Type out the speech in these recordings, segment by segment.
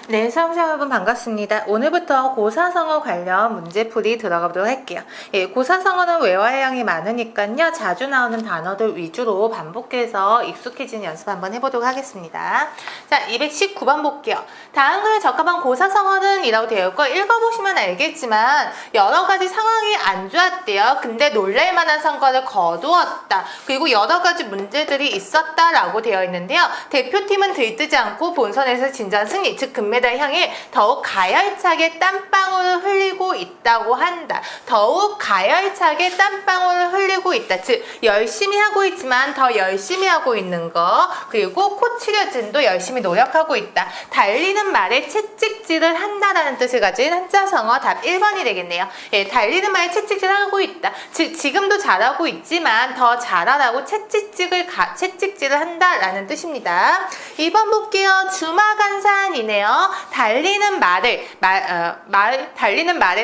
네, 수험생 여러분 반갑습니다. 오늘부터 고사성어 관련 문제풀이 들어가 보도록 할게요. 예, 고사성어는 외화형이 많으니까요. 자주 나오는 단어들 위주로 반복해서 익숙해지는 연습 한번 해보도록 하겠습니다. 자, 219번 볼게요. 다음에 적합한 고사성어는 이라고 되어 있고 읽어보시면 알겠지만 여러 가지 상황이 안 좋았대요. 근데 놀랄만한 성과를 거두었다. 그리고 여러 가지 문제들이 있었다라고 되어 있는데요. 대표팀은 들뜨지 않고 본선에서 진전 승리, 즉 금메달 향해 더욱 가열차게 땀방울을 흘리고 있다고 한다. 더욱 가열차게 땀방울을 흘리고 있다. 즉 열심히 하고 있지만 더 열심히 하고 있는 거. 그리고 코치려진도 열심히 노력하고 있다. 달리는 말에 채찍질을 한다라는 뜻을 가진 한자성어 답 1번이 되겠네요. 예, 달리는 말에 채찍질을 하고 있다. 즉 지금도 잘하고 있지만 더 잘하라고 채찍질을 한다라는 뜻입니다. 2번 볼게요. 주마간산이네요. 달리는 말에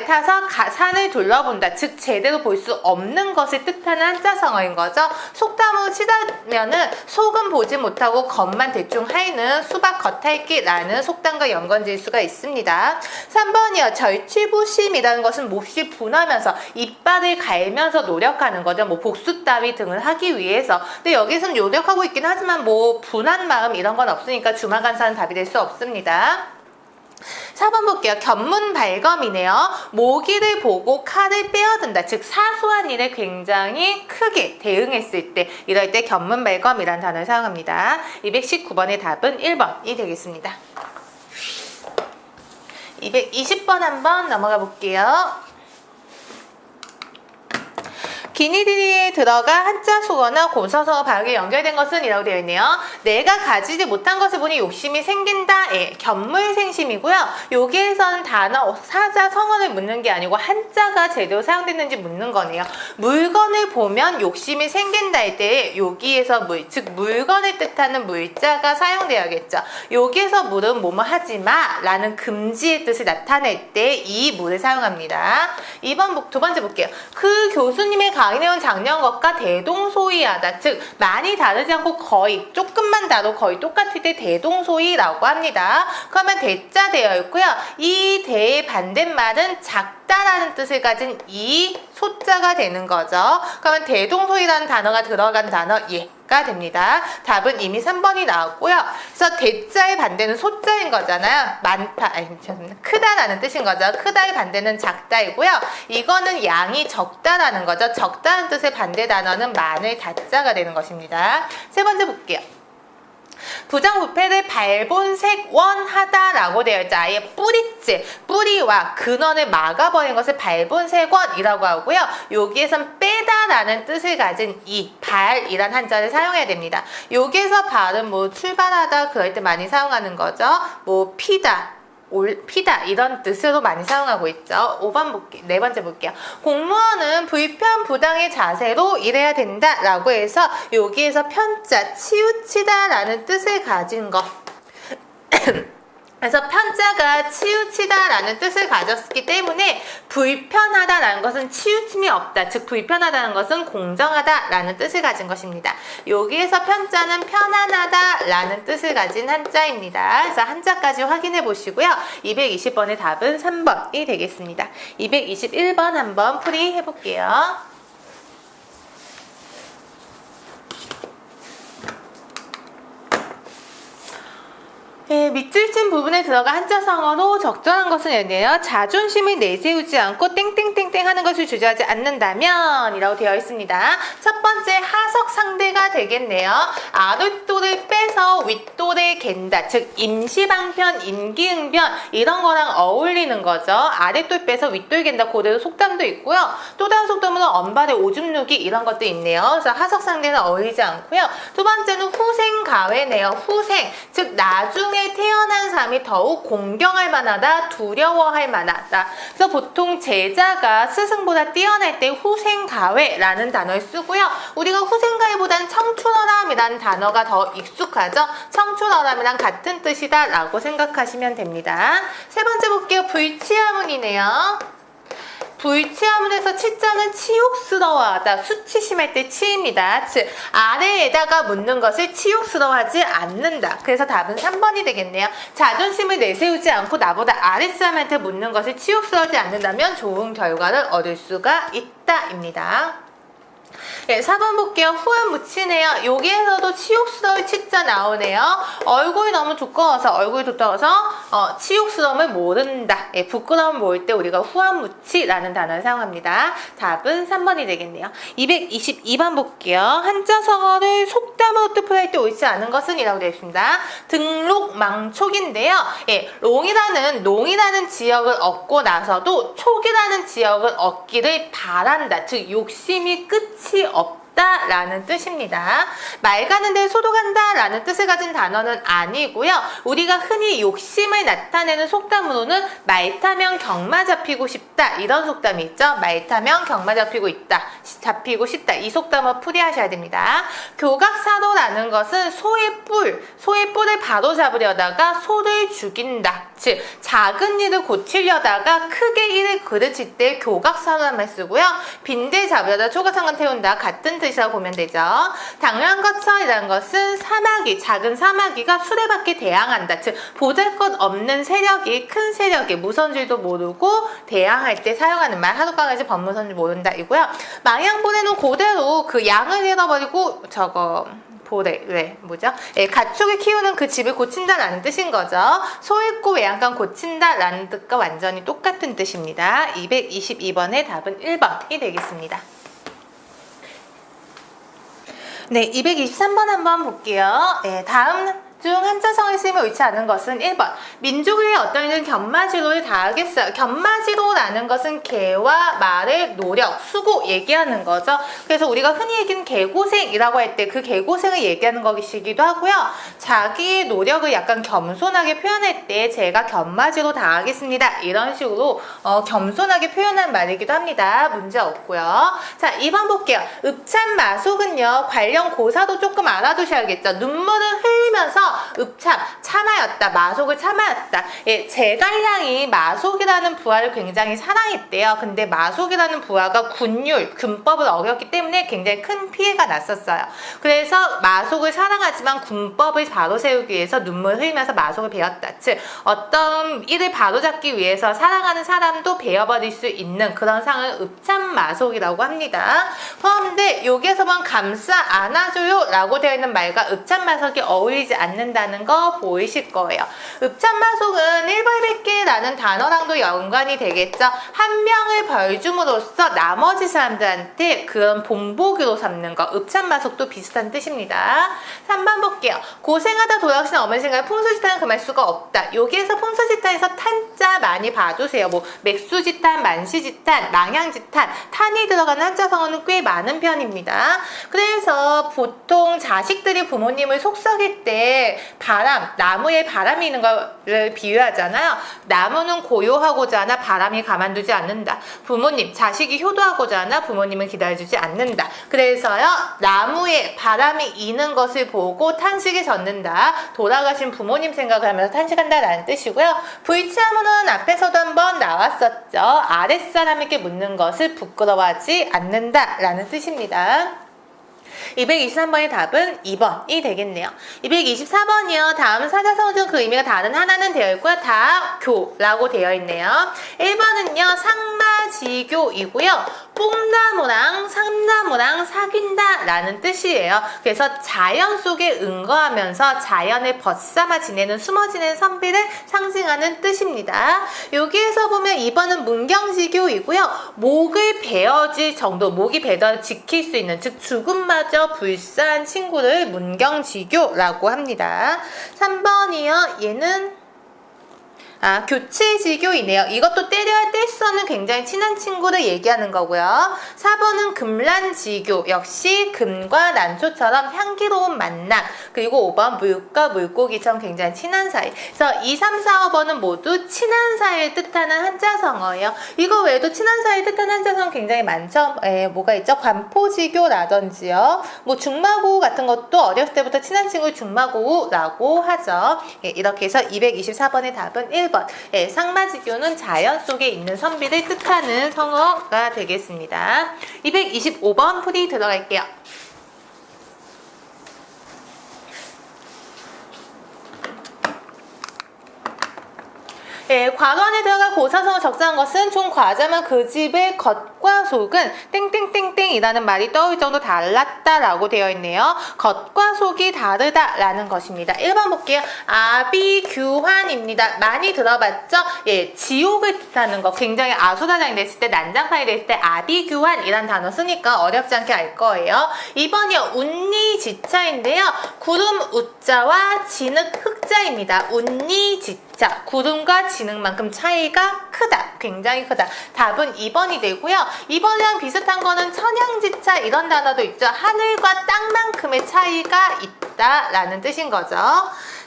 타서 산을 둘러본다. 즉 제대로 볼 수 없는 것을 뜻하는 한자성어인 거죠. 속담으로 치자면은 속은 보지 못하고 겉만 대충 하이는 수박 겉핥기라는 속담과 연관질 수가 있습니다. 3번이요. 절취부심이라는 것은 몹시 분하면서 이빨을 갈면서 노력하는 거죠. 뭐 복수 따위 등을 하기 위해서. 근데 여기서는 노력하고 있긴 하지만 뭐 분한 마음 이런 건 없으니까 주마간사는 답이 될 수 없습니다. 4번 볼게요. 견문발검이네요. 모기를 보고 칼을 빼어든다. 즉 사소한 일에 굉장히 크게 대응했을 때, 이럴 때 견문발검이라는 단어를 사용합니다. 219번의 답은 1번이 되겠습니다. 220번 한번 넘어가 볼게요. 기니디에 들어가 한자 속어나 고사성어 발음이 연결된 것은 이라고 되어 있네요. 내가 가지지 못한 것을 보니 욕심이 생긴다. 예, 견물생심이고요. 여기에서는 단어, 사자, 성어를 묻는 게 아니고 한자가 제대로 사용됐는지 묻는 거네요. 물건을 보면 욕심이 생긴다 할 때 여기에서 즉 물건을 뜻하는 물자가 사용되어야겠죠. 여기에서 물은 뭐뭐 하지마 라는 금지의 뜻을 나타낼 때 이 물을 사용합니다. 두 번째 볼게요. 그 교수님의 강의 내용 작년것과 대동소이하다. 즉 많이 다르지 않고 거의 조금만 다르고 거의 똑같을 때 대동소이라고 합니다. 그러면 대자 되어 있고요. 이 대의 반대말은 작다라는 뜻을 가진 이 소자가 되는 거죠. 그러면 대동소이라는 단어가 들어간 단어 예가 됩니다. 답은 이미 3번이 나왔고요. 그래서 대자의 반대는 소자인 거잖아요. 크다라는 뜻인 거죠. 크다의 반대는 작다이고요. 이거는 양이 적다라는 거죠. 적다는 뜻의 반대 단어는 많을 다자가 되는 것입니다. 세 번째 볼게요. 부정부패를 발본색원하다라고 되어 있죠. 아예 뿌리째, 뿌리와 근원을 막아버린 것을 발본색원이라고 하고요. 여기에선 빼다라는 뜻을 가진 이 발이란 한자를 사용해야 됩니다. 여기에서 발은 뭐 출발하다 그럴 때 많이 사용하는 거죠. 뭐 피다, 피다 이런 뜻으로 많이 사용하고 있죠. 4번 볼게요. 공무원은 불편부당의 자세로 일해야 된다 라고 해서 여기에서 편자, 치우치다 라는 뜻을 가진 거 그래서 편자가 치우치다라는 뜻을 가졌기 때문에 불편하다라는 것은 치우침이 없다. 즉 불편하다는 것은 공정하다라는 뜻을 가진 것입니다. 여기에서 편자는 편안하다라는 뜻을 가진 한자입니다. 그래서 한자까지 확인해 보시고요. 220번의 답은 3번이 되겠습니다. 221번 한번 풀이해 볼게요. 네, 밑줄 친 부분에 들어가 한자성어로 적절한 것은 여기에요. 자존심을 내세우지 않고 땡땡땡땡 하는 것을 주저하지 않는다면 이라고 되어 있습니다. 첫 번째 하석 상대가 되겠네요. 아랫돌을 빼서 윗돌에 갠다. 즉 임시방편, 임기응변 이런 거랑 어울리는 거죠. 아랫돌 빼서 윗돌 갠다. 그대로 속담도 있고요. 또 다른 속담으로 언발에 오줌 누기 이런 것도 있네요. 그래서 하석 상대는 어울리지 않고요. 두 번째는 후생가외네요. 후생, 즉 나중에 태어난 사람이 더욱 공경할 만하다, 두려워할 만하다. 그래서 보통 제자가 스승보다 뛰어날 때 후생가외라는 단어를 쓰고요. 우리가 후생가외보다는 청출어람이라는 단어가 더 익숙하죠. 청출어람이랑 같은 뜻이다 라고 생각하시면 됩니다. 세 번째 볼게요. 불치하문이네요. 불치화물에서 치자는 치욕스러워하다. 수치심할 때 치입니다. 즉 아래에다가 묻는 것을 치욕스러워하지 않는다. 그래서 답은 3번이 되겠네요. 자존심을 내세우지 않고 나보다 아랫사람한테 묻는 것을 치욕스러워하지 않는다면 좋은 결과를 얻을 수가 있다입니다. 네, 4번 볼게요. 후한 묻히네요. 여기에서도 치욕스러울 치자 나오네요. 얼굴이 너무 두꺼워서 치욕스러움을 모른다. 예, 부끄러움을 모를 때 우리가 후한 묻히라는 단어를 사용합니다. 답은 3번이 되겠네요. 222번 볼게요. 한자성어를 속담으로 뜻할 때 옳지 않은 것은 이라고 되어 있습니다. 등록망촉인데요. 예, 농이라는 지역을 얻고 나서도 촉이라는 지역을 얻기를 바란다. 즉 욕심이 끝이 없다라는 뜻입니다. 말 가는 데 소독한다 라는 뜻을 가진 단어는 아니고요. 우리가 흔히 욕심을 나타내는 속담으로는 말 타면 경마 잡히고 싶다 이런 속담이 있죠. 말 타면 경마 잡히고 싶다 이 속담을 풀이하셔야 됩니다. 교각사도라는 것은 소의 뿔을 바로 잡으려다가 소를 죽인다. 즉 작은 일을 고치려다가 크게 일을 그르칠 때 교각사도란 말 쓰고요. 빈대 잡으려다 초가상관 태운다 같은 뜻이라고 보면 되죠. 당랑거철이라는 것은 작은 사마귀가 수레바퀴 대항한다. 즉 보잘것없는 세력이 큰 세력에 무선줄도 모르고 대항할 때 사용하는 말. 하룻강아지 법무선줄 모른다 이고요. 망양보레는 그대로 그 양을 잃어버리고 가축을 키우는 그 집을 고친다라는 뜻인 거죠. 소 잃고 외양간 고친다라는 뜻과 완전히 똑같은 뜻입니다. 222번의 답은 1번이 되겠습니다. 네, 223번 한번 볼게요. 네, 다음 중 한자성을 쓰면 옳지 않은 것은 1번. 민족을 위해 어떤 이는 견마지로를 다하겠어요. 견마지로라는 것은 개와 말의 노력, 수고 얘기하는 거죠. 그래서 우리가 흔히 얘기하는 개고생이라고 할 때 그 개고생을 얘기하는 것이기도 하고요. 자기의 노력을 약간 겸손하게 표현할 때 제가 견마지로 다하겠습니다. 이런 식으로 겸손하게 표현한 말이기도 합니다. 문제 없고요. 자, 2번 볼게요. 읍참마속은요. 관련 고사도 조금 알아두셔야겠죠. 눈물을 흘리면서 참아였다. 마속을 참아였다. 예, 제갈량이 마속이라는 부하를 굉장히 사랑했대요. 근데 마속이라는 부하가 군법을 어겼기 때문에 굉장히 큰 피해가 났었어요. 그래서 마속을 사랑하지만 군법을 바로 세우기 위해서 눈물을 흘리면서 마속을 베었다. 즉 어떤 일을 바로잡기 위해서 사랑하는 사람도 베어버릴 수 있는 그런 상을 읍참마속이라고 합니다. 그런데 여기에서만 감싸 안아줘요 라고 되어 있는 말과 읍참마속이 어울리지 않는다는 거 보이실 거예요. 읍참마속은 1벌백계라는 단어랑도 연관이 되겠죠. 한 명을 벌 줌으로써 나머지 사람들한테 그런 본보기로 삼는 거. 읍참마속도 비슷한 뜻입니다. 3번 볼게요. 고생하다 돌아가신 어머니 생각에 풍수지탄은 금할 수가 없다. 여기에서 풍수지탄에서 탄자 많이 봐주세요. 맥수지탄, 만시지탄, 망향지탄, 탄이 들어가는 한자성어는 꽤 많은 편입니다. 그래서 보통 자식들이 부모님을 속썩일 때 나무에 바람이 있는 거를 비유하잖아요. 나무는 고요하고자 하나 바람이 가만두지 않는다. 부모님, 자식이 효도하고자 하나 부모님은 기다려주지 않는다. 그래서요, 나무에 바람이 있는 것을 보고 탄식이 젖는다. 돌아가신 부모님 생각을 하면서 탄식한다라는 뜻이고요. 불치화물은 앞에서도 한번 나왔었죠. 아랫사람에게 묻는 것을 부끄러워하지 않는다라는 뜻입니다. 223번의 답은 2번이 되겠네요. 224번이요. 다음 사자성어 중 그 의미가 다른 하나는 되어 있고요. 다 교라고 되어 있네요. 1번은요. 상마지교이고요. 뽕나무랑 삼나무랑 사귄다 라는 뜻이에요. 그래서 자연 속에 응거하면서 자연을 벗삼아 지내는 숨어 지내는 선비를 상징하는 뜻입니다. 여기에서 보면 2번은 문경지교이고요. 목을 베어질 정도, 목이 베어 지킬 수 있는, 즉 죽음마저 불사한 친구를 문경지교라고 합니다. 3번이요. 얘는 교체지교이네요. 이것도 때려야 뗄 수 없는 굉장히 친한 친구를 얘기하는 거고요. 4번은 금란지교. 역시 금과 난초처럼 향기로운 만남. 그리고 5번 물과 물고기처럼 굉장히 친한 사이. 그래서 2, 3, 4, 5번은 모두 친한 사이를 뜻하는 한자성어예요. 이거 외에도 친한 사이를 뜻하는 한자성어 굉장히 많죠. 뭐가 있죠? 관포지교라든지요. 중마고우 같은 것도 어렸을 때부터 친한 친구를 중마고우라고 하죠. 이렇게 해서 224번의 답은 1번. 1번. 예, 상마지교는 자연 속에 있는 선비를 뜻하는 성어가 되겠습니다. 225번 풀이 들어갈게요. 예, 괄호 안에 들어갈 고사성을 적시한 것은 종 과자면 그 집의 겉과 속은 땡땡땡땡이라는 말이 떠올 정도 달랐다라고 되어 있네요. 겉과 속이 다르다라는 것입니다. 1번 볼게요. 아비규환입니다. 많이 들어봤죠? 예, 지옥을 뜻하는 거. 굉장히 아수라장이 됐을 때, 난장판이 됐을 때 아비규환이란 단어 쓰니까 어렵지 않게 알 거예요. 2번이요. 운니지차인데요. 구름 우자와 진흙 흑자입니다. 운니지차. 구름과 진흙만큼 차이가 크다. 굉장히 크다. 답은 2번이 되고요. 2번이랑 비슷한 거는 천양지차 이런 단어도 있죠. 하늘과 땅만큼의 차이가 있다라는 뜻인 거죠.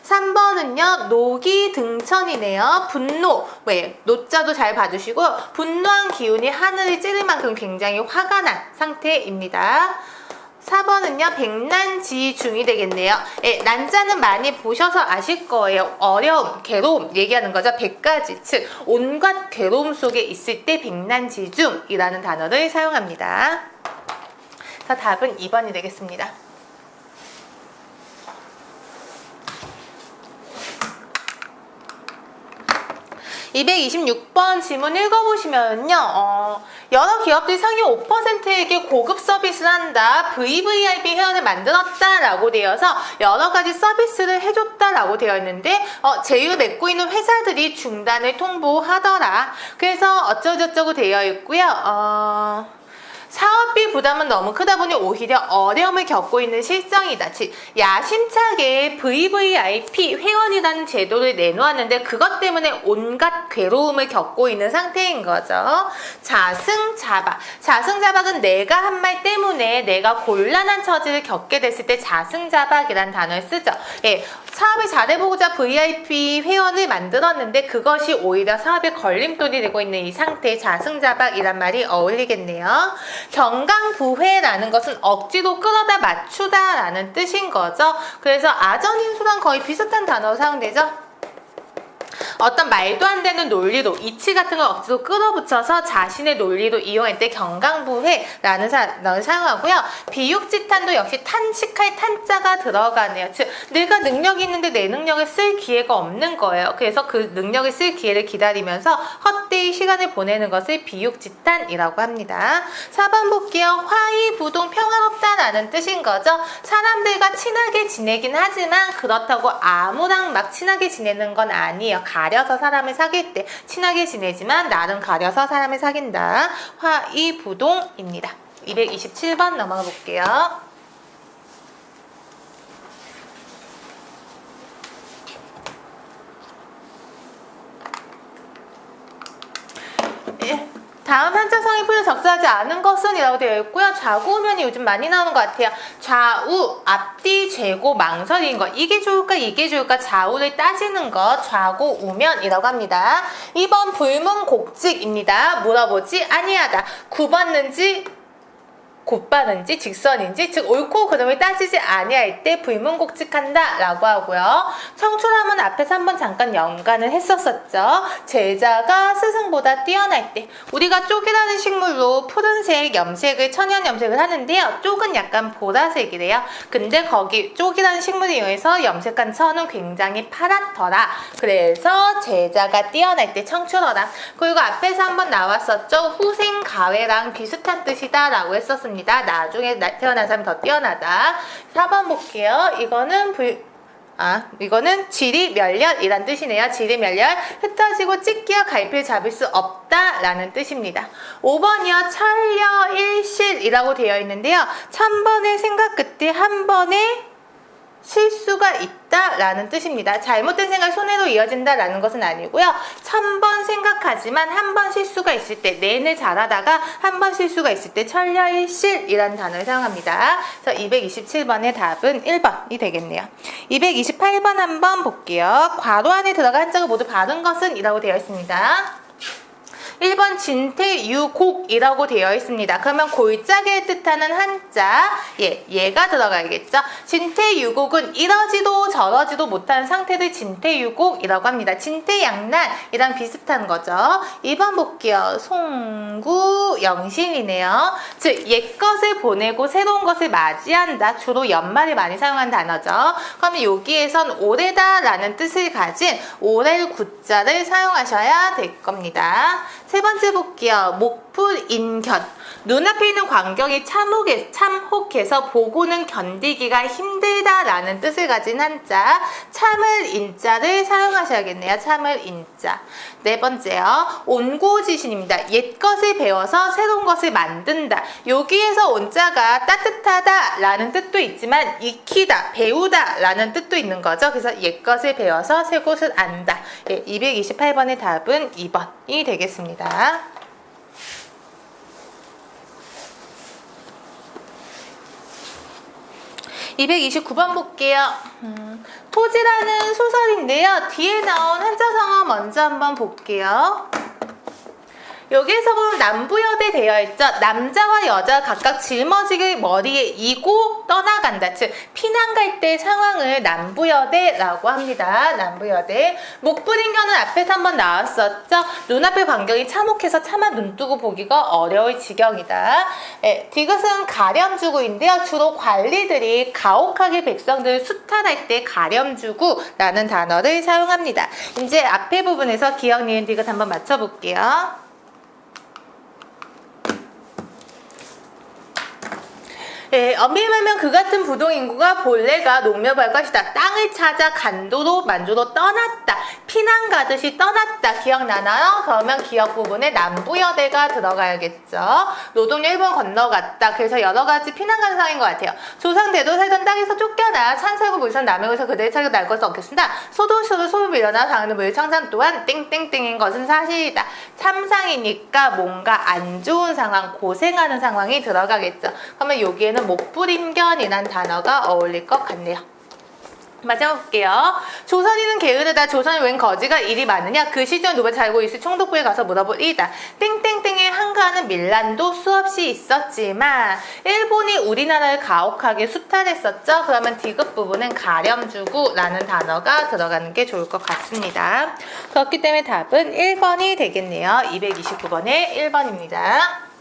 3번은요. 녹이 등천이네요. 분노. 왜? 노자도 잘 봐주시고 분노한 기운이 하늘을 찌를 만큼 굉장히 화가 난 상태입니다. 4번은요. 백난지중이 되겠네요. 예, 난자는 많이 보셔서 아실 거예요. 어려움, 괴로움 얘기하는 거죠. 100가지, 즉 온갖 괴로움 속에 있을 때 백난지중이라는 단어를 사용합니다. 자, 답은 2번이 되겠습니다. 226번 지문 읽어보시면요. 여러 기업들이 상위 5%에게 고급 서비스를 한다. VVIP 회원을 만들었다라고 되어서 여러 가지 서비스를 해줬다라고 되어 있는데 제휴를 맺고 있는 회사들이 중단을 통보하더라. 그래서 어쩌고저쩌고 되어 있고요. 사업비 부담은 너무 크다 보니 오히려 어려움을 겪고 있는 실정이다. 즉 야심차게 VVIP 회원이라는 제도를 내놓았는데 그것 때문에 온갖 괴로움을 겪고 있는 상태인 거죠. 자승자박. 자승자박은 내가 한 말 때문에 내가 곤란한 처지를 겪게 됐을 때 자승자박이라는 단어를 쓰죠. 예, 사업을 잘해보고자 VIP 회원을 만들었는데 그것이 오히려 사업에 걸림돌이 되고 있는 이 상태에 자승자박이란 말이 어울리겠네요. 경강부회라는 것은 억지로 끌어다 맞추다라는 뜻인 거죠. 그래서 아전인수랑 거의 비슷한 단어로 사용되죠. 어떤 말도 안 되는 논리로 이치 같은 걸 억지로 끌어붙여서 자신의 논리로 이용할 때 경강부회라는 단어를 사용하고요. 비육지탄도 역시 탄식할 탄자가 들어가네요. 즉 내가 능력이 있는데 내 능력을 쓸 기회가 없는 거예요. 그래서 그 능력을 쓸 기회를 기다리면서 헛되이 시간을 보내는 것을 비육지탄이라고 합니다. 4번 볼게요. 화이부동 평화롭다라는 뜻인 거죠. 사람들과 친하게 지내긴 하지만 그렇다고 아무랑 막 친하게 지내는 건 아니에요. 가려서 사람을 사귈 때 친하게 지내지만 나름 가려서 사람을 사귄다. 화이부동입니다. 227번 넘어가 볼게요. 다음 한자성이 풀려 적절하지 않은 것은 이라고 되어 있고요. 좌구우면이 요즘 많이 나오는 것 같아요. 좌우, 앞뒤, 재고, 망설인 것. 이게 좋을까 이게 좋을까 좌우를 따지는 것. 좌구우면이라고 합니다. 2번 불문곡직입니다. 물어보지 아니하다. 굽었는지 곧바른지 직선인지 즉 옳고 그름을 따지지 아니할 때 불문곡직한다 라고 하고요. 청출함은 앞에서 한번 잠깐 연관을 했었었죠. 제자가 스승보다 뛰어날 때 우리가 쪽이라는 식물로 푸른색 염색을 천연 염색을 하는데요. 쪽은 약간 보라색이래요. 근데 거기 쪽이라는 식물을 이용해서 염색한 천은 굉장히 파랗더라. 그래서 제자가 뛰어날 때 청출어라. 그리고 앞에서 한번 나왔었죠. 후생가외랑 비슷한 뜻이다 라고 했었습니다. 나중에 태어난 사람이 더 뛰어나다. 4번 볼게요. 이거는 지리멸렬이란 뜻이네요. 지리멸렬, 흩어지고 찢기어 갈피를 잡을 수 없다라는 뜻입니다. 5번이요. 천려일실이라고 되어 있는데요. 1000번의 생각 끝에 한 번의 실수가 있다라는 뜻입니다. 잘못된 생각이 손해로 이어진다라는 것은 아니고요. 1000번 생각하지만 한 번 실수가 있을 때 내내 잘하다가 한 번 실수가 있을 때 천려일실이라는 단어를 사용합니다. 그래서 227번의 답은 1번이 되겠네요. 228번 한번 볼게요. 괄호 안에 들어간 한자가 모두 바른 것은 이라고 되어 있습니다. 1번 진퇴유곡이라고 되어 있습니다. 그러면 골짜기를 뜻하는 한자, 얘가 들어가야겠죠. 진퇴유곡은 이러지도 저러지도 못하는 상태를 진퇴유곡이라고 합니다. 진퇴양난이랑 비슷한 거죠. 2번 볼게요. 송구영신이네요. 즉 옛것을 보내고 새로운 것을 맞이한다. 주로 연말에 많이 사용한 단어죠. 그러면 여기에선 올해다 라는 뜻을 가진 올해 구자를 사용하셔야 될 겁니다. 세 번째 볼게요. 목풀인견. 눈앞에 있는 광경이 참혹해서 보고는 견디기가 힘들다라는 뜻을 가진 한자, 참을 인자를 사용하셔야겠네요. 참을 인자. 네 번째요. 온고지신입니다. 옛것을 배워서 새로운 것을 만든다. 여기에서 온자가 따뜻하다라는 뜻도 있지만 익히다, 배우다 라는 뜻도 있는 거죠. 그래서 옛것을 배워서 새 것을 안다. 228번의 답은 2번이 되겠습니다. 229번 볼게요. 토지라는 소설인데요. 뒤에 나온 한자성어 먼저 한번 볼게요. 여기에서 보면 남부여대 되어 있죠. 남자와 여자가 각각 짊어지게 머리에 이고 떠나간다. 즉 피난 갈 때 상황을 남부여대라고 합니다. 남부여대. 목불인견은 앞에서 한번 나왔었죠. 눈앞의 광경이 참혹해서 차마 눈뜨고 보기가 어려울 지경이다. 디귿은 가렴주구인데요. 주로 관리들이 가혹하게 백성들을 수탈할 때 가렴주구라는 단어를 사용합니다. 이제 앞에 부분에서 기역, 니은, 디귿 한번 맞춰볼게요. 엄밀하면 그 같은 부동인구가 본래가 농묘할 것이다. 땅을 찾아 간도로 만주로 떠났다. 피난 가듯이 떠났다. 기억나나요? 그러면 기억 부분에 남부여대가 들어가야겠죠. 노동요 1번 건너갔다. 그래서 여러 가지 피난 가는 상황인 것 같아요. 조상대도 살던 땅에서 쫓겨나 산살고 물선 남해에서 그들의 차례가 날 것은 없겠습니다. 소도수로 소를 밀려나 당하는 물창산 또한 땡땡땡인 것은 사실이다. 참상이니까 뭔가 안 좋은 상황, 고생하는 상황이 들어가겠죠. 그러면 여기에는 목불인견이란 단어가 어울릴 것 같네요. 마지막 볼게요. 조선인은 게으르다. 조선이 웬 거지가 일이 많으냐. 그 시절 누가 살고 있을 총독부에 가서 물어보리이다. 땡땡땡에 한가하는 밀란도 수없이 있었지만 일본이 우리나라를 가혹하게 수탈했었죠. 그러면 디귿 부분은 가렴주구라는 단어가 들어가는 게 좋을 것 같습니다. 그렇기 때문에 답은 1번이 되겠네요. 229번에 1번입니다.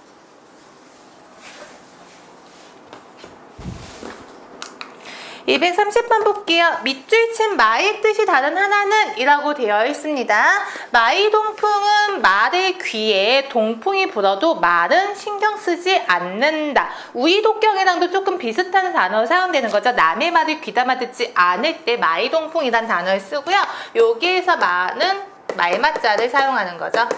230번 볼게요. 밑줄 친 마의 뜻이 다른 하나는 이라고 되어 있습니다. 마의 동풍은 말의 귀에 동풍이 불어도 말은 신경 쓰지 않는다. 우이독경이랑도 조금 비슷한 단어로 사용되는 거죠. 남의 말을 귀담아 듣지 않을 때 마의 동풍이란 단어를 쓰고요. 여기에서 마는 말맞자를 사용하는 거죠.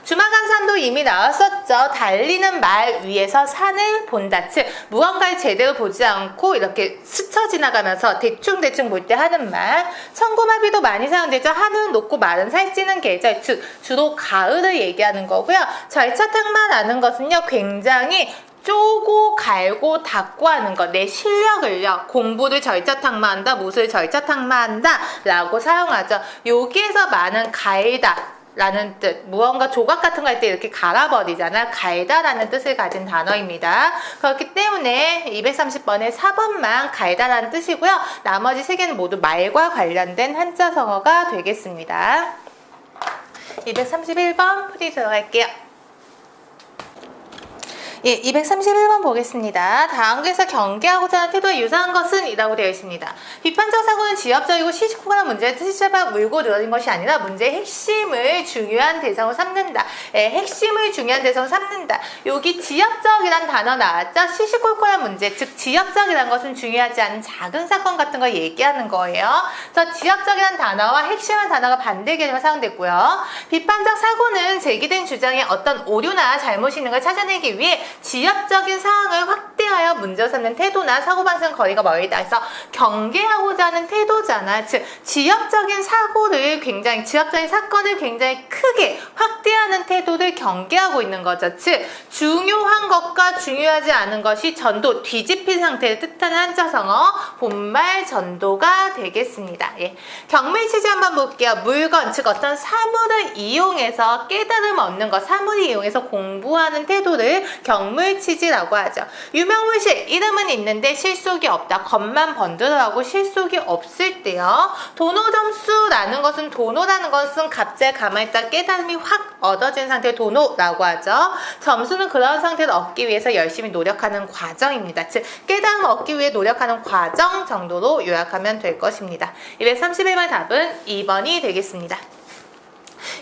주마강산도 이미 나왔었죠. 달리는 말 위에서 산을 본다. 즉 무언가를 제대로 보지 않고 이렇게 스쳐 지나가면서 대충대충 볼 때 하는 말. 천고마비도 많이 사용되죠. 하늘은 높고 마른 살찌는 계절. 즉 주로 가을을 얘기하는 거고요. 절차탕마라는 것은요. 굉장히 쪼고 갈고 닦고 하는 것, 내 실력을요, 공부를 절차탕마한다, 무술 절차탕마한다 라고 사용하죠. 여기에서 많은 갈다 라는 뜻, 무언가 조각 같은 거 할 때 이렇게 갈아버리잖아. 갈다라는 뜻을 가진 단어입니다. 그렇기 때문에 230번에 4번만 갈다라는 뜻이고요. 나머지 3개는 모두 말과 관련된 한자성어가 되겠습니다. 231번 풀이 들어갈게요. 231번 보겠습니다. 다음에서 경계하고자 하는 태도에 유사한 것은 이라고 되어 있습니다. 비판적 사고는 지엽적이고 시시콜콜한 문제를 뜻이 잡아 물고 늘어진 것이 아니라 문제의 핵심을 중요한 대상으로 삼는다. 핵심을 중요한 대상으로 삼는다. 여기 지엽적이란 단어 나왔죠? 시시콜콜한 문제, 즉 지엽적이란 것은 중요하지 않은 작은 사건 같은 걸 얘기하는 거예요. 그래서 지엽적이란 단어와 핵심한 단어가 반대 개념으로 사용됐고요. 비판적 사고는 제기된 주장에 어떤 오류나 잘못이 있는 걸 찾아내기 위해 지엽적인 사항을 확대하여 문제로 삼는 태도나 사고방식은 거리가 멀다. 그래서 경계하고자 하는 태도잖아. 즉 지엽적인 사고를 굉장히 지합적인 사건을 굉장히 크게 확대하는 태도를 경계하고 있는 거죠. 즉 중요한 것과 중요하지 않은 것이 전도 뒤집힌 상태를 뜻하는 한자성어 본말 전도가 되겠습니다. 예. 경물치지 한번 볼게요. 물건 즉 어떤 사물을 이용해서 깨달음 얻는 것, 사물을 이용해서 공부하는 태도를 경물치지라고 하죠. 유명물실 이름은 있는데 실속이 없다. 겉만 번들어하고 실속이 없을 때요. 도노점수라는 것은 도노라는 것은 갑자기 가만히 있다 깨달음이 확 얻어진 상태를 도노라고 하죠. 점수는 그런 상태를 얻기 위해서 열심히 노력하는 과정입니다. 즉 깨달음을 얻기 위해 노력하는 과정 정도로 요약하면 될 것입니다. 231번 답은 2번이 되겠습니다.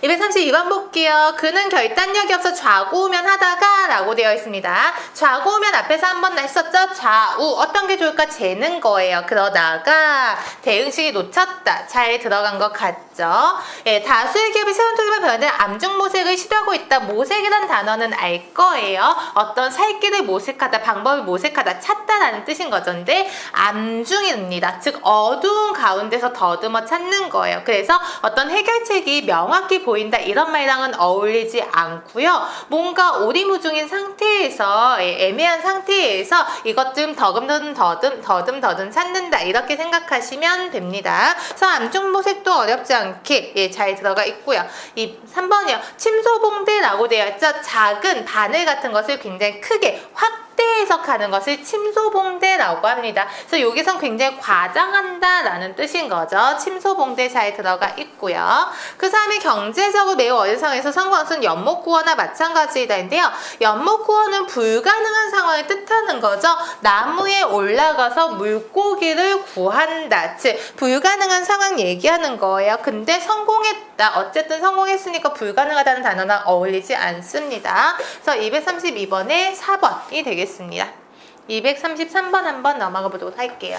232번 볼게요. 그는 결단력이 없어 좌고우면 하다가 라고 되어 있습니다. 좌고우면 앞에서 한번 했었죠? 좌우 어떤 게 좋을까 재는 거예요. 그러다가 대응식이 놓쳤다. 잘 들어간 것 같죠? 예, 다수의 기업이 새로운 토기만 배우는 암중모색을 시도하고 있다. 모색이란 단어는 알 거예요. 어떤 살 길을 모색하다, 방법을 모색하다, 찾다라는 뜻인 거죠. 근데 암중입니다. 즉 어두운 가운데서 더듬어 찾는 거예요. 그래서 어떤 해결책이 명확히 보인다 이런 말이랑은 어울리지 않고요. 뭔가 오리무중인 상태에서 애매한 상태에서 이것 좀 더듬 찾는다 이렇게 생각하시면 됩니다. 그래서 암중모색도 어렵지 않게 잘 들어가 있고요. 이 3번이요. 침소봉대라고 되어 있죠. 작은 바늘 같은 것을 굉장히 크게 해석하는 것을 침소봉대라고 합니다. 그래서 여기선 굉장히 과장한다라는 뜻인 거죠. 침소봉대 잘 들어가 있고요. 그 다음에 경제적으로 매우 어려운 상황에서 성공한 것은 연못구어나 마찬가지다인데요. 연못구어는 불가능한 상황을 뜻하는 거죠. 나무에 올라가서 물고기를 구한다. 즉 불가능한 상황 얘기하는 거예요. 근데 성공했다. 어쨌든 성공했으니까 불가능하다는 단어랑 어울리지 않습니다. 그래서 232번에 4번이 되겠습니다. 233번 한번 넘어가 보도록 할게요.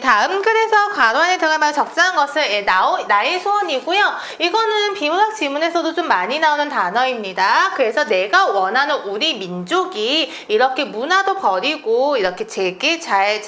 다음 글에서 괄호 안에 들어가면 적절한 것을 나의 소원이고요. 이거는 비문학 지문에서도 좀 많이 나오는 단어입니다. 그래서 내가 원하는 우리 민족이 이렇게 문화도 버리고 이렇게 제게 잘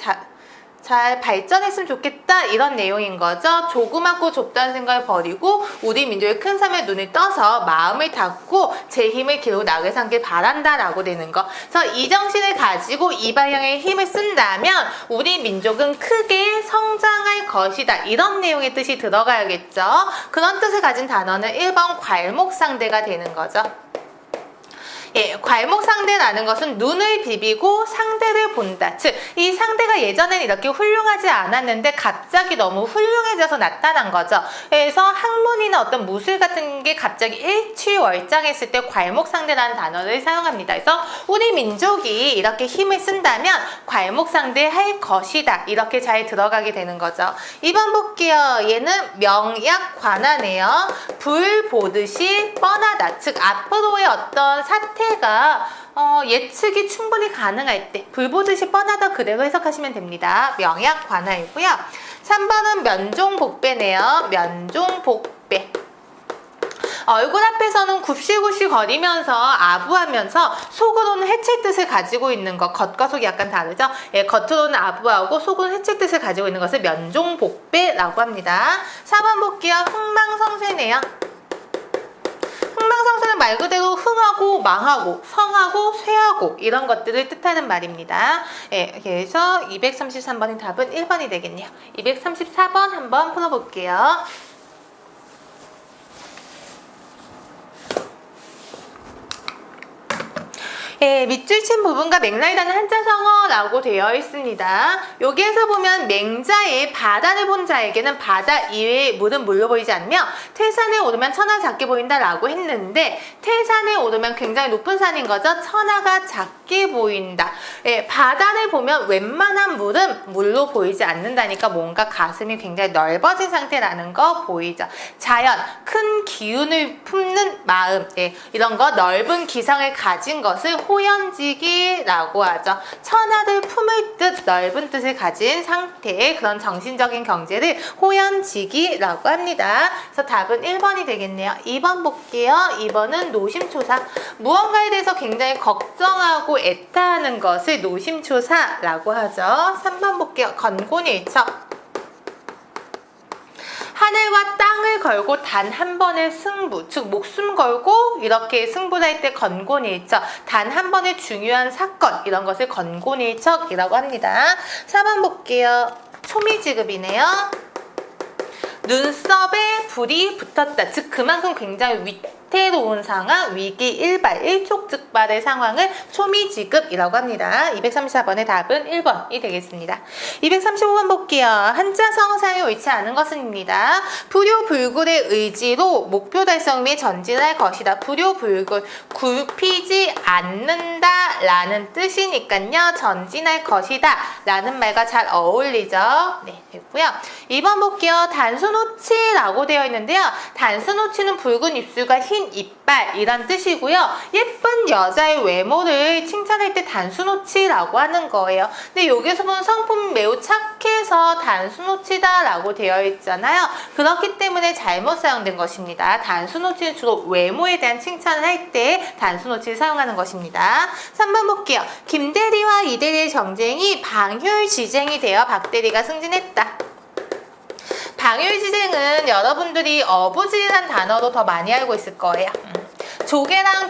발전했으면 좋겠다 이런 내용인 거죠. 조그맣고 좁다는 생각을 버리고 우리 민족의 큰 삶에 눈을 떠서 마음을 닫고 제 힘을 기르고 나아가 삼길 바란다 라고 되는 거. 그래서 이 정신을 가지고 이 방향의 힘을 쓴다면 우리 민족은 크게 성장할 것이다 이런 내용의 뜻이 들어가야겠죠. 그런 뜻을 가진 단어는 1번 괄목상대가 되는 거죠. 예, 괄목상대라는 것은 눈을 비비고 상대를 본다. 즉, 이 상대가 예전엔 이렇게 훌륭하지 않았는데 갑자기 너무 훌륭해져서 나타난 거죠. 그래서 학문이나 어떤 무술 같은 게 갑자기 일취월장했을 때 괄목상대라는 단어를 사용합니다. 그래서 우리 민족이 이렇게 힘을 쓴다면 괄목상대할 것이다. 이렇게 잘 들어가게 되는 거죠. 2번 볼게요. 얘는 명약관하네요. 불 보듯이 뻔하다. 즉, 앞으로의 어떤 사태가 예측이 충분히 가능할 때 불보듯이 뻔하다 그대로 해석하시면 됩니다. 명약관하이고요. 3번은 면종복배네요. 면종복배. 얼굴 앞에서는 굽실굽실 거리면서 아부하면서 속으로는 해칠 뜻을 가지고 있는 것. 겉과 속이 약간 다르죠? 예, 겉으로는 아부하고 속으로는 해칠 뜻을 가지고 있는 것을 면종복배라고 합니다. 4번 볼게요. 흥망성쇠네요. 흥망성쇠는 말 그대로 흥하고 망하고 성하고 쇠하고 이런 것들을 뜻하는 말입니다. 예, 그래서 233번의 답은 1번이 되겠네요. 234번 한번 풀어볼게요. 예, 밑줄 친 부분과 맥락이 닿는 한자성어라고 되어 있습니다. 여기에서 보면 맹자의 바다를 본 자에게는 바다 이외의 물은 물로 보이지 않으며 태산에 오르면 천하가 작게 보인다라고 했는데 태산에 오르면 굉장히 높은 산인 거죠. 천하가 작게 보인다. 예, 바다를 보면 웬만한 물은 물로 보이지 않는다니까 뭔가 가슴이 굉장히 넓어진 상태라는 거 보이죠. 자연, 큰 기운을 품는 마음, 예, 이런 거 넓은 기상을 가진 것을 호연지기라고 하죠. 천하를 품을 듯 넓은 뜻을 가진 상태의 그런 정신적인 경제를 호연지기라고 합니다. 그래서 답은 1번이 되겠네요. 2번 볼게요. 2번은 노심초사. 무언가에 대해서 굉장히 걱정하고 노력하고 애타하는 것을 노심초사라고 하죠. 3번 볼게요. 건곤일척. 하늘과 땅을 걸고 단 한 번의 승부, 즉 목숨 걸고 이렇게 승부를 할 때 건곤일척, 단 한 번의 중요한 사건, 이런 것을 건곤일척이라고 합니다. 4번 볼게요. 초미지급이네요. 눈썹에 불이 붙었다. 즉 그만큼 굉장히 위태로운 상황, 위기 일발, 일촉즉발의 상황을 초미지급이라고 합니다. 234번의 답은 1번이 되겠습니다. 235번 볼게요. 한자 성사에 옳지 않은 것은입니다. 불효불굴의 의지로 목표 달성 위해 전진할 것이다. 불효불굴, 굴피지 않는다 라는 뜻이니까요. 전진할 것이다 라는 말과 잘 어울리죠. 네, 됐고요. 2번 볼게요. 단수노치라고 되어 있는데요. 단수노치는 붉은 입술과 흰 이빨 이란 뜻이고요. 예쁜 여자의 외모를 칭찬할 때 단수노치라고 하는 거예요. 근데 여기서 보면 성품 매우 착해서 단수노치다 라고 되어 있잖아요. 그렇기 때문에 잘못 사용된 것입니다. 단수노치는 주로 외모에 대한 칭찬을 할 때 단수노치를 사용하는 것입니다. 3번 볼게요. 김대리와 이대리의 정쟁이 방휼지쟁이 되어 박대리가 승진했다. 방휼지쟁은 여러분들이 어부지란 단어로 더 많이 알고 있을 거예요. 조개랑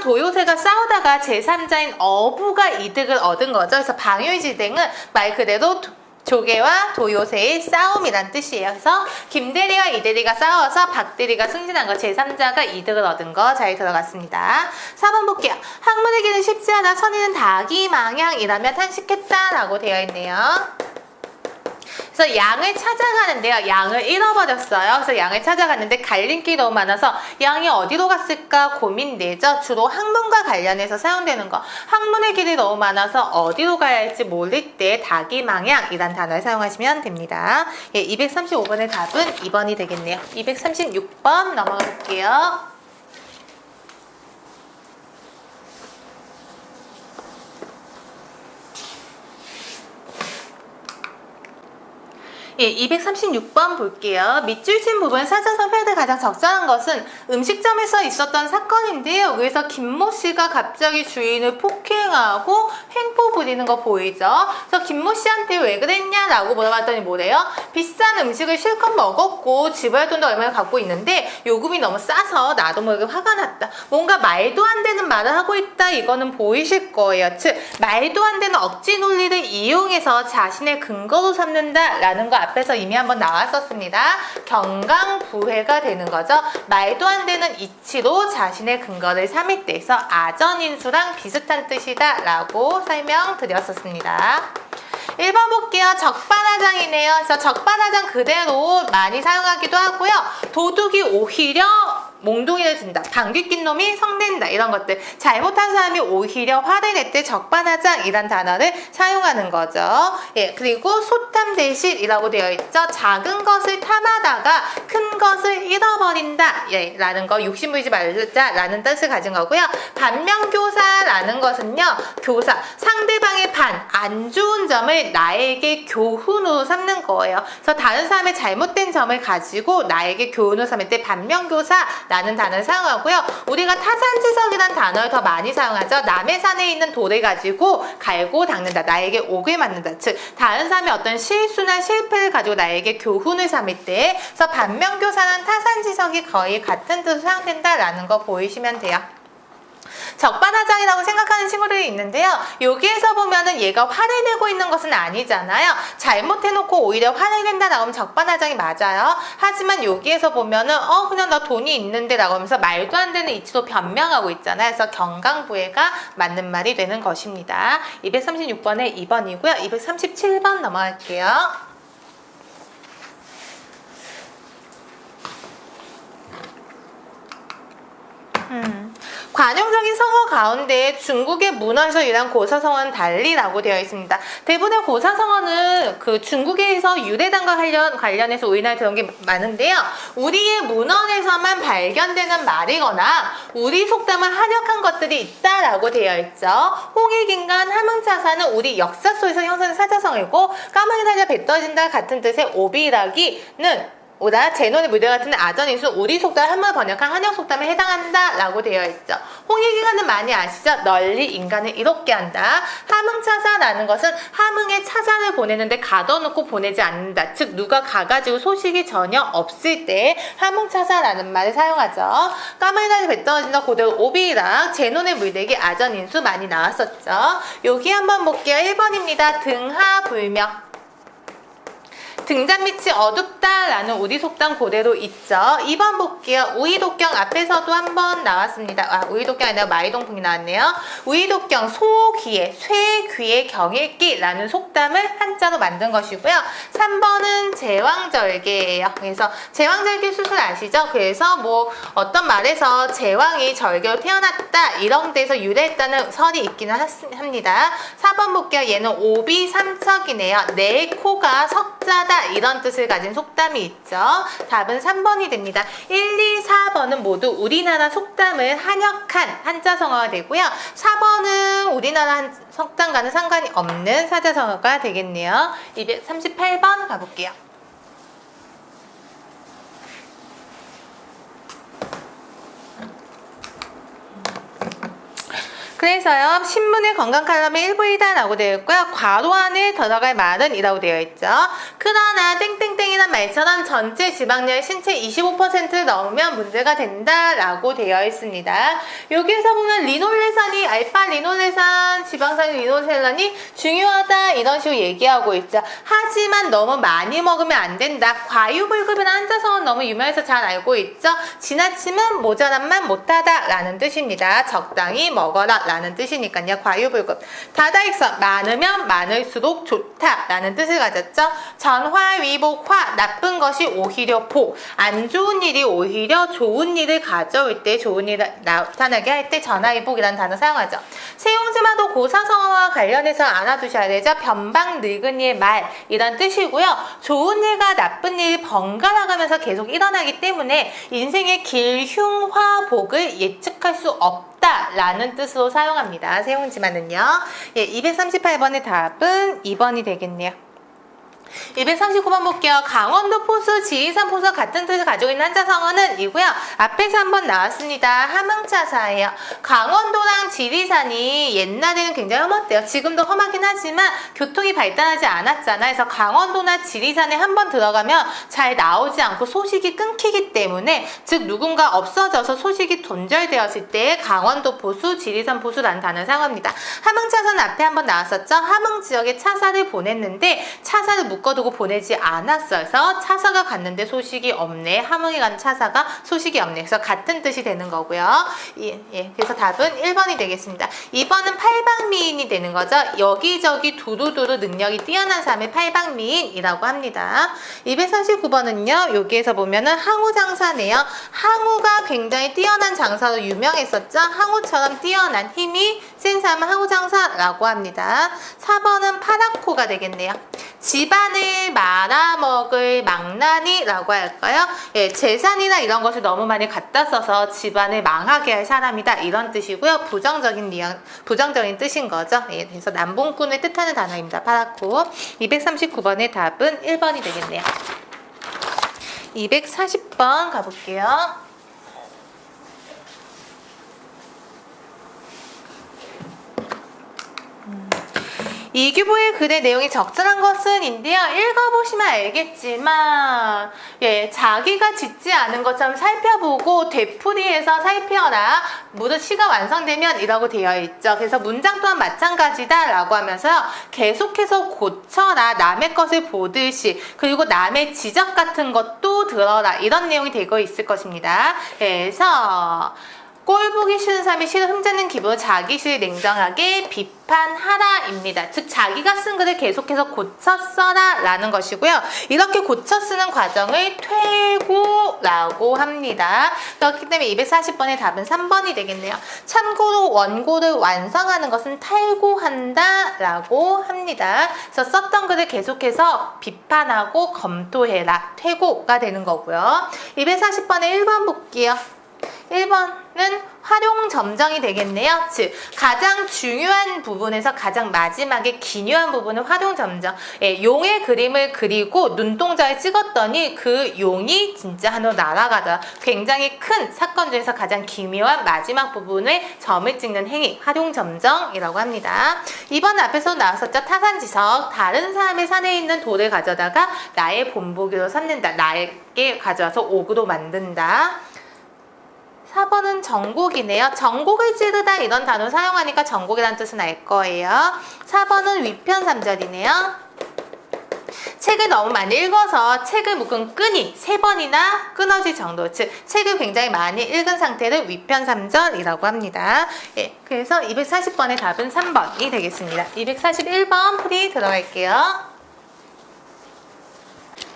도요새가 싸우다가 제3자인 어부가 이득을 얻은 거죠. 그래서 방휼지쟁은 말 그대로 조개와 도요새의 싸움이란 뜻이에요. 그래서 김대리와 이대리가 싸워서 박대리가 승진한 거, 제3자가 이득을 얻은 거 잘 들어갔습니다. 4번 볼게요. 학문의 길은 쉽지 않아 선의는 다기망양이라며 탄식했다라고 되어 있네요. 그래서 양을 찾아가는데요. 양을 잃어버렸어요. 그래서 양을 찾아갔는데 갈림길이 너무 많아서 양이 어디로 갔을까 고민되죠. 주로 학문과 관련해서 사용되는 거. 학문의 길이 너무 많아서 어디로 가야 할지 모를 때 다기망양이란 단어를 사용하시면 됩니다. 예, 235번의 답은 2번이 되겠네요. 236번 넘어가 볼게요. 예, 236번 볼게요. 밑줄 친 부분 사자성 표현에 가장 적절한 것은 음식점에서 있었던 사건인데요. 여기서 김모 씨가 갑자기 주인을 폭행하고 횡포 부리는 거 보이죠? 그래서 김모 씨한테 왜 그랬냐라고 물어봤더니 뭐래요? 비싼 음식을 실컷 먹었고 지불할 돈도 얼마나 갖고 있는데 요금이 너무 싸서 나도 모르게 화가 났다. 뭔가 말도 안 되는 말을 하고 있다. 이거는 보이실 거예요. 즉 말도 안 되는 억지 논리를 이용해서 자신의 근거로 삼는다라는 거 앞에서 이미 한번 나왔었습니다. 경강부회가 되는 거죠. 말도 안 되는 이치로 자신의 근거를 삼을 때에서 아전인수랑 비슷한 뜻이다 라고 설명드렸었습니다. 1번 볼게요. 적반하장이네요. 그래서 적반하장 그대로 많이 사용하기도 하고요. 도둑이 오히려 몽둥이를 든다. 방귀 낀 놈이 성낸다. 이런 것들. 잘못한 사람이 오히려 화를 낼 때 적반하장이란 단어를 사용하는 거죠. 예, 그리고 소탐대실이라고 되어 있죠. 작은 것을 탐하다가 큰 것을 잃어버린다. 예, 라는 거. 욕심부리지 말자. 라는 뜻을 가진 거고요. 반면교사라는 것은요. 교사. 상대방의 안 좋은 점을 나에게 교훈으로 삼는 거예요. 그래서 다른 사람의 잘못된 점을 가지고 나에게 교훈으로 삼을 때 반면교사 라는 단어를 사용하고요. 우리가 타산지석이라는 단어를 더 많이 사용하죠. 남의 산에 있는 돌을 가지고 갈고 닦는다. 나에게 옥을 맞는다. 즉 다른 사람의 어떤 실수나 실패를 가지고 나에게 교훈을 삼을 때 그래서 반면교사는 타산지석이 거의 같은 뜻으로 사용된다라는 거 보이시면 돼요. 적반하장이라고 생각하는 친구들이 있는데요. 여기에서 보면은 얘가 화를 내고 있는 것은 아니잖아요. 잘못해놓고 오히려 화를 낸다라고 하면 적반하장이 맞아요. 하지만 여기에서 보면은 그냥 나 돈이 있는데 라고 하면서 말도 안 되는 이치로 변명하고 있잖아요. 그래서 경강부회가 맞는 말이 되는 것입니다. 236번에 2번이고요. 237번 넘어갈게요. 관용적인 성어 가운데 중국의 문어에서 유래한 고사성어는 달리라고 되어 있습니다. 대부분의 고사성어는 그 중국에서 유래단과 관련해서 우리나라에 들어온 게 많은데요. 우리의 문헌에서만 발견되는 말이거나 우리 속담을 한역한 것들이 있다라고 되어 있죠. 홍익인간 함흥차사는 우리 역사 속에서 형성된 사자성어이고 까마귀 살자 배 떠진다 같은 뜻의 오비라기는 오다 제논의 무대 같은 아전인수 우리 속담을 한번 번역한 한역 속담에 해당한다 라고 되어 있죠. 홍익인간은 많이 아시죠? 널리 인간을 이롭게 한다. 함흥차사라는 것은 함흥에 차사를 보내는데 가둬놓고 보내지 않는다. 즉 누가 가가지고 소식이 전혀 없을 때 함흥차사라는 말을 사용하죠. 까마귀다리 배 떨어진다 고대로 오비락 제논의 물대기 아전인수 많이 나왔었죠. 여기 한번 볼게요. 1번입니다. 등하불명. 등잔 밑이 어둡다라는 우리 속담 그대로 있죠. 2번 볼게요. 우이독경 앞에서도 한번 나왔습니다. 우이독경 아니라 마이동풍이 나왔네요. 우이독경 소귀에 쇠귀에 경일기라는 속담을 한자로 만든 것이고요. 3번은 제왕절개예요. 그래서 제왕절개 수술 아시죠? 그래서 뭐 어떤 말에서 제왕이 절개로 태어났다 이런 데서 유래했다는 설이 있기는 합니다. 4번 볼게요. 얘는 오비삼척이네요. 내 코가 석자다 이런 뜻을 가진 속담이 있죠. 답은 3번이 됩니다. 1, 2, 4번은 모두 우리나라 속담을 한역한 한자성어가 되고요. 4번은 우리나라 속담과는 상관이 없는 사자성어가 되겠네요. 238번 가볼게요. 그래서요, 신문의 건강 칼럼에 일부이다라고 되어 있고요. 괄호 안에 들어갈 말은 이라고 되어 있죠. 그러나 땡땡땡이란 말처럼 전체 지방량의 신체 25%를 넘으면 문제가 된다라고 되어 있습니다. 여기에서 보면 리놀레산이 알파 리놀레산, 지방산 리놀레산이 중요하다 이런 식으로 얘기하고 있죠. 하지만 너무 많이 먹으면 안 된다. 과유불급이라는 한자성어는 너무 유명해서 잘 알고 있죠. 지나치면 모자란만 못하다라는 뜻입니다. 적당히 먹어라 라는 뜻이니까요. 과유불급. 다다익선 많으면 많을수록 좋다 라는 뜻을 가졌죠. 전화위복화 나쁜 것이 오히려 복, 안 좋은 일이 오히려 좋은 일을 가져올 때, 좋은 일을 나타나게 할 때 전화위복이라는 단어 사용하죠. 세용지마도 고사성어와 관련해서 알아두셔야 되죠. 변방 늙은이의 말 이런 뜻이고요. 좋은 일과 나쁜 일이 번갈아 가면서 계속 일어나기 때문에 인생의 길흉화복을 예측할 수 없다 라는 뜻으로 사용합니다. 세용지마는요. 예, 238번의 답은 2번이 되겠네요. 239번 볼게요. 강원도 포수, 지리산 포수와 같은 뜻을 가지고 있는 한자성어는 이고요. 앞에서 한번 나왔습니다. 함흥차사예요. 강원도랑 지리산이 옛날에는 굉장히 험했대요. 지금도 험하긴 하지만 교통이 발달하지 않았잖아요. 그래서 강원도나 지리산에 한번 들어가면 잘 나오지 않고 소식이 끊기기 때문에, 즉 누군가 없어져서 소식이 돈절되었을 때 강원도 포수, 지리산 포수라는 단어를 사용합니다. 함흥차사는 앞에 한번 나왔었죠. 함흥 지역에 차사를 보냈는데 차사를 묶어두고 보내지 않았어서 차사가 갔는데 소식이 없네. 함흥에 간 차사가 소식이 없네. 그래서 같은 뜻이 되는 거고요. 예, 그래서 답은 1번이 되겠습니다. 2번은 팔방미인이 되는 거죠. 여기저기 두루두루 능력이 뛰어난 사람을 팔방미인이라고 합니다. 239번은요. 여기에서 보면은 항우장사네요. 항우가 굉장히 뛰어난 장사로 유명했었죠. 항우처럼 뛰어난 힘이 센 사람은 항우장사라고 합니다. 4번은 파라코가 되겠네요. 집안을 말아먹을 망나니라고 할까요? 예, 재산이나 이런 것을 너무 많이 갖다 써서 집안을 망하게 할 사람이다 이런 뜻이고요. 부정적인 뜻인 거죠. 예, 그래서 남봉꾼을 뜻하는 단어입니다. 파라코. 239번의 답은 1번이 되겠네요. 240번 가볼게요. 이규보의 글의 내용이 적절한 것은인데요. 읽어보시면 알겠지만 자기가 짓지 않은 것처럼 살펴보고 되풀이해서 살펴라. 무릇 시가 완성되면 이라고 되어 있죠. 그래서 문장 또한 마찬가지다 라고 하면서요. 계속해서 고쳐라. 남의 것을 보듯이. 그리고 남의 지적 같은 것도 들어라. 이런 내용이 되고 있을 것입니다. 그래서 꼴보기 싫은 사람이 시를 흠잡는 기분으로 자기 시를 냉정하게 비판하라입니다. 즉 자기가 쓴 글을 계속해서 고쳐 써라 라는 것이고요. 이렇게 고쳐 쓰는 과정을 퇴고라고 합니다. 그렇기 때문에 240번의 답은 3번이 되겠네요. 참고로 원고를 완성하는 것은 탈고한다 라고 합니다. 그래서 썼던 글을 계속해서 비판하고 검토해라. 퇴고가 되는 거고요. 240번의 1번 볼게요. 1번 활용 점정이 되겠네요. 즉 가장 중요한 부분에서 가장 마지막에 기묘한 부분은 활용 점정. 예, 용의 그림을 그리고 눈동자를 찍었더니 그 용이 진짜 하늘로 날아가더라. 굉장히 큰 사건 중에서 가장 기묘한 마지막 부분에 점을 찍는 행위, 활용 점정이라고 합니다. 이번 앞에서 나왔었죠. 타산지석. 다른 사람의 산에 있는 돌을 가져다가 나의 본보기로 삼는다. 나에게 가져와서 옥으로 만든다. 4번은 정곡이네요. 정곡을 찌르다 이런 단어 사용하니까 정곡이라는 뜻은 알 거예요. 4번은 위편 3절이네요. 책을 너무 많이 읽어서 책을 묶은 끈이 3번이나 끊어질 정도. 즉 책을 굉장히 많이 읽은 상태를 위편 3절이라고 합니다. 예, 그래서 240번의 답은 3번이 되겠습니다. 241번 풀이 들어갈게요.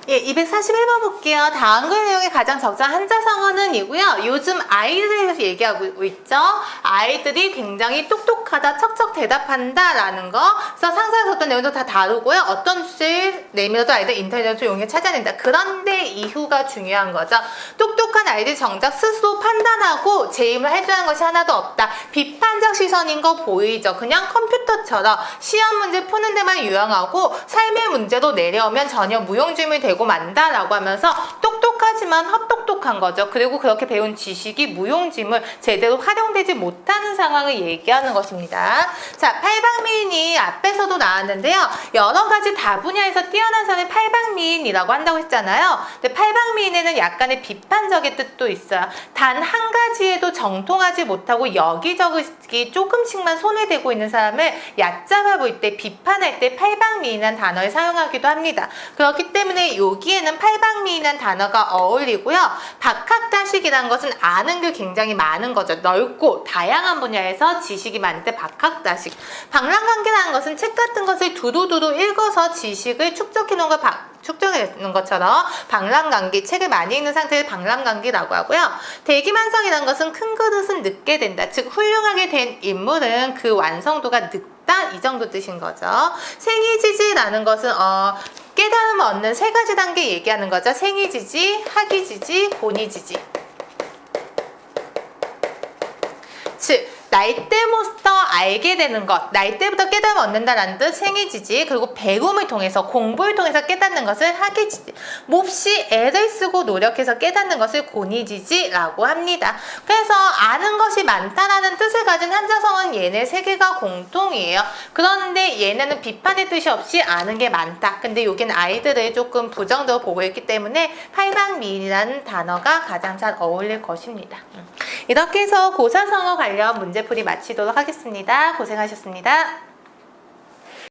예, 241번 볼게요. 다음 글 내용에 가장 적절한 한자성어는 이고요. 요즘 아이들에 대해서 얘기하고 있죠. 아이들이 굉장히 똑똑하다, 척척 대답한다 라는 거. 그래서 상상에서 어떤 내용도 다 다루고요. 어떤 주제를 내밀어도 아이들 인터넷을 이용해 찾아낸다. 그런데 이후가 중요한 거죠. 똑똑한 아이들이 정작 스스로 판단하고 재임을 할 줄 아는 것이 하나도 없다. 비판적 시선인 거 보이죠. 그냥 컴퓨터처럼 시험 문제 푸는 데만 유용하고 삶의 문제로 내려오면 전혀 무용지물이 되고 만다라고 하면서 똑똑하지만 헛똑똑한 거죠. 그리고 그렇게 배운 지식이 무용지물 제대로 활용되지 못하는 상황을 얘기하는 것입니다. 자, 팔방미인이 앞에서도 나왔는데요. 여러 가지 다분야에서 뛰어난 사람을 팔방미인이라고 한다고 했잖아요. 근데 팔방미인에는 약간의 비판적인 뜻도 있어요. 단 한 가지에도 정통하지 못하고 여기저기 조금씩만 손에 대고 있는 사람을 얕잡아 볼 때, 비판할 때 팔방미인이라는 단어를 사용하기도 합니다. 그렇기 때문에 여기에는 팔방미인이라는 단어가 어울리고요. 박학다식이라는 것은 아는 게 굉장히 많은 거죠. 넓고 다양한 분야에서 지식이 많은데 박학다식. 방랑관계라는 것은 책 같은 것을 두루두루 읽어서 지식을 축적해 놓은 걸 축적해놓는 것처럼 방랑관계, 책을 많이 읽는 상태를 방랑관계라고 하고요. 대기만성이라는 것은 큰 그릇은 늦게 된다. 즉 훌륭하게 된 인물은 그 완성도가 늦다, 이 정도 뜻인 거죠. 생이지지라는 것은 깨달음을 얻는 3가지 단계 얘기하는 거죠. 생이지지, 학이지지, 본이지지. 즉 날 때부터 알게 되는 것, 날 때부터 깨달음을 얻는다라는 뜻 생이지지. 그리고 배움을 통해서, 공부를 통해서 깨닫는 것을 학이지지. 몹시 애를 쓰고 노력해서 깨닫는 것을 곤이지지라고 합니다. 그래서 아는 것이 많다라는 뜻을 가진 한자성어는 얘네 3개가 공통이에요. 그런데 얘네는 비판의 뜻이 없이 아는 게 많다. 근데 여기는 아이들을 조금 부정적으로 보고 있기 때문에 팔방미인이라는 단어가 가장 잘 어울릴 것입니다. 이렇게 해서 고사성어 관련 문제풀이 마치도록 하겠습니다. 고생하셨습니다.